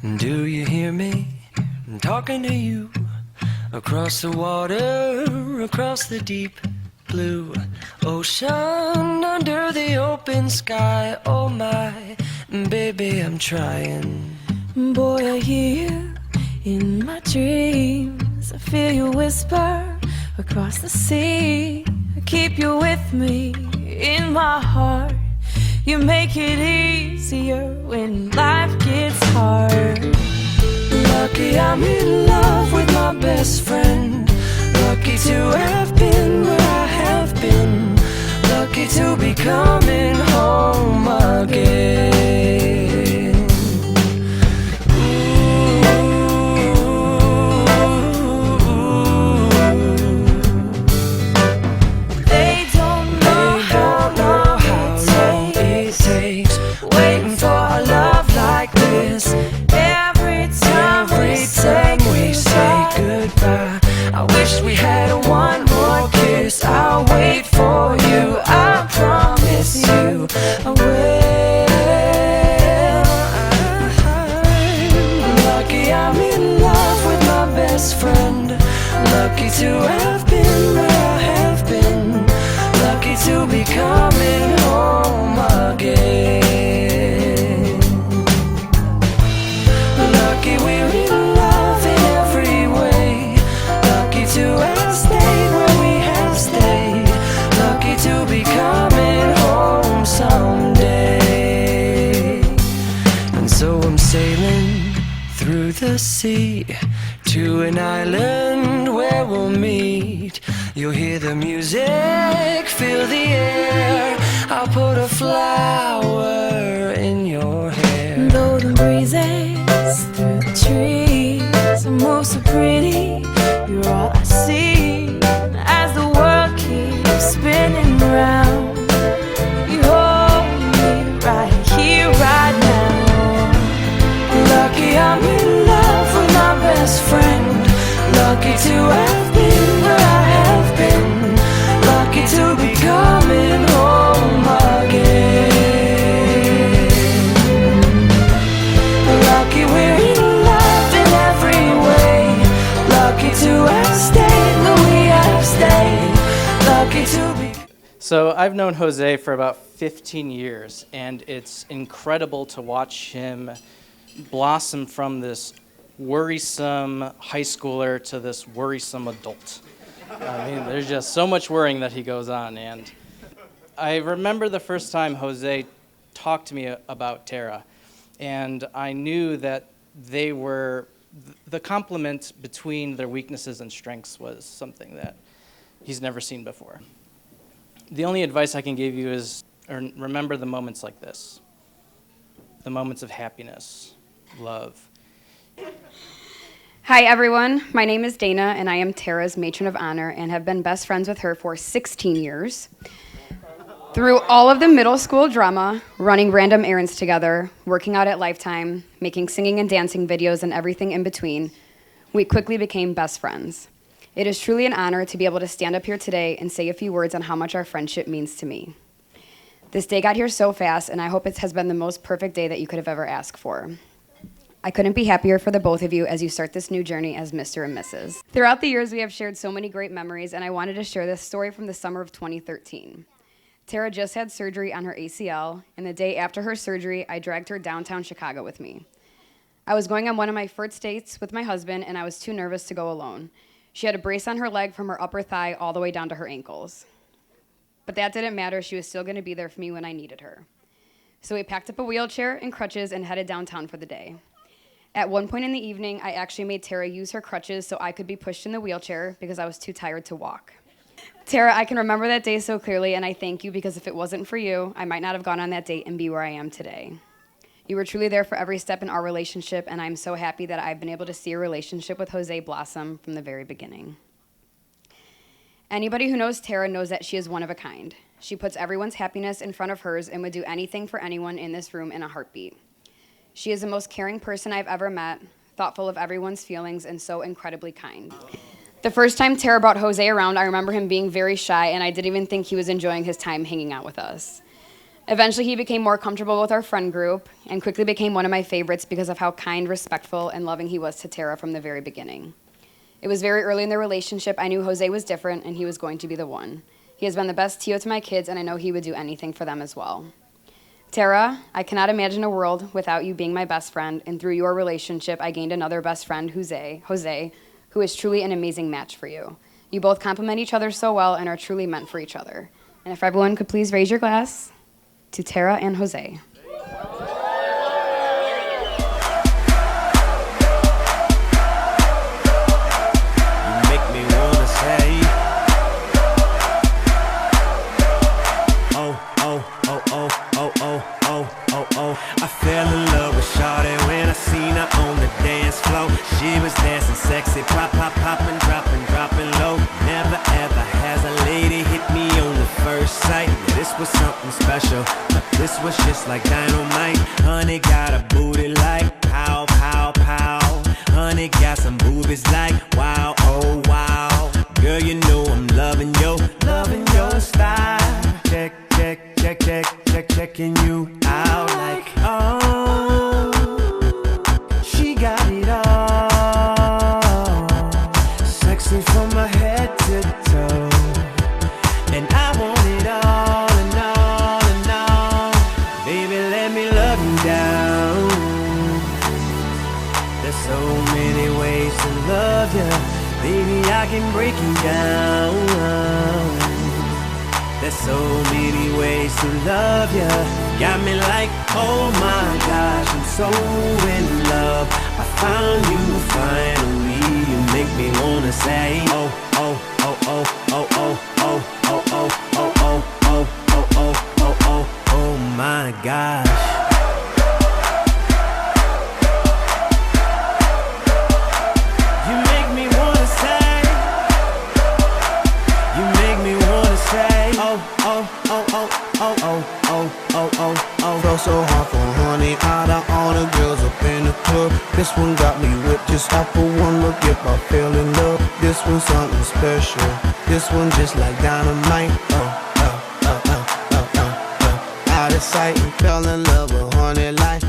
Do you hear me? I'm talking to you. Across the water, across the deep blue ocean, under the open sky. Oh my, baby, I'm trying. Boy, I hear you in my dreams. I feel you whisper across the sea. I keep you with me in my heart. You make it easier when life gets hard. Lucky I'm in love with my best friend. Lucky to have been where I have been. Lucky to be coming home again. They don't know how long it takes Waiting for a love like this. every time We say goodbye. I wish we had one more kiss. I'll wait for you. I promise you I will. Lucky I'm in love with my best friend. Lucky to have been where I have been. Lucky to be coming home again. Lucky we're in love in every way. Lucky to have stayed where we have stayed. Lucky to be coming home someday. And so I'm sailing through the sea to an island where we'll meet. You'll hear the music, feel the air. I'll put a flower in your hair. Though the breezes through the trees move so pretty, you're all I see as the world keeps spinning round. You hold me right here, right now. Lucky I'm in love with my best friend. Lucky to have been where I have been. Lucky to be coming home again. Lucky we're in love in every way. Lucky to have stayed where we have stayed. Lucky to be. So I've known Jose for about 15 years, and it's incredible to watch him blossom from this worrisome high schooler to this worrisome adult. I mean, there's just so much worrying that he goes on. And I remember the first time Jose talked to me about Tara, and I knew that they were, the complement between their weaknesses and strengths was something that he's never seen before. The only advice I can give you is remember the moments like this, the moments of happiness, love. Hi everyone, my name is Dana and I am Tara's matron of honor and have been best friends with her for 16 years. Through all of the middle school drama, running random errands together, working out at Lifetime, making singing and dancing videos and everything in between, we quickly became best friends. It is truly an honor to be able to stand up here today and say a few words on how much our friendship means to me. This day got here so fast and I hope it has been the most perfect day that you could have ever asked for. I couldn't be happier for the both of you as you start this new journey as Mr. and Mrs. Throughout the years, we have shared so many great memories, and I wanted to share this story from the summer of 2013. Tara just had surgery on her ACL, and the day after her surgery, I dragged her downtown Chicago with me. I was going on one of my first dates with my husband, and I was too nervous to go alone. She had a brace on her leg from her upper thigh all the way down to her ankles. But that didn't matter. She was still going to be there for me when I needed her. So we packed up a wheelchair and crutches and headed downtown for the day. At one point in the evening, I actually made Tara use her crutches so I could be pushed in the wheelchair because I was too tired to walk. Tara, I can remember that day so clearly, and I thank you because if it wasn't for you, I might not have gone on that date and be where I am today. You were truly there for every step in our relationship, and I'm so happy that I've been able to see a relationship with Jose blossom from the very beginning. Anybody who knows Tara knows that she is one of a kind. She puts everyone's happiness in front of hers and would do anything for anyone in this room in a heartbeat. She is the most caring person I've ever met, thoughtful of everyone's feelings, and so incredibly kind. The first time Tara brought Jose around, I remember him being very shy, and I didn't even think he was enjoying his time hanging out with us. Eventually, he became more comfortable with our friend group and quickly became one of my favorites because of how kind, respectful, and loving he was to Tara from the very beginning. It was very early in the relationship. I knew Jose was different and he was going to be the one. He has been the best Tio to my kids, and I know he would do anything for them as well. Tara, I cannot imagine a world without you being my best friend, and through your relationship, I gained another best friend, Jose, who is truly an amazing match for you. You both complement each other so well and are truly meant for each other. And if everyone could please raise your glass to Tara and Jose. I fell in love with Shawty when I seen her on the dance floor. She was dancing sexy, pop, pop, poppin', dropping low. Never ever has a lady hit me on the first sight. This was something special, this was just like dynamite. Honey got a booty like pow, pow, pow. Honey got some boobies like wow, oh wow. Girl, you know I'm loving your style. Checking you out like, oh, she got it all. Sexy from my head to toe. And I want it all and all and all. Baby, let me love you down. There's so many ways to love you. Baby, I can break you down. There's so many ways to love ya. Got me like, oh my gosh, I'm so in love. I found you finally. You make me wanna say, oh, oh, oh, oh, oh, oh, oh, oh, oh, oh, oh, oh, oh, oh, oh, oh, oh my gosh. Felt so hard for honey, out of all the girls up in the club. This one got me whipped just off of one look. If I fell in love, this one's something special. This one just like dynamite. Out of sight and fell in love with honey like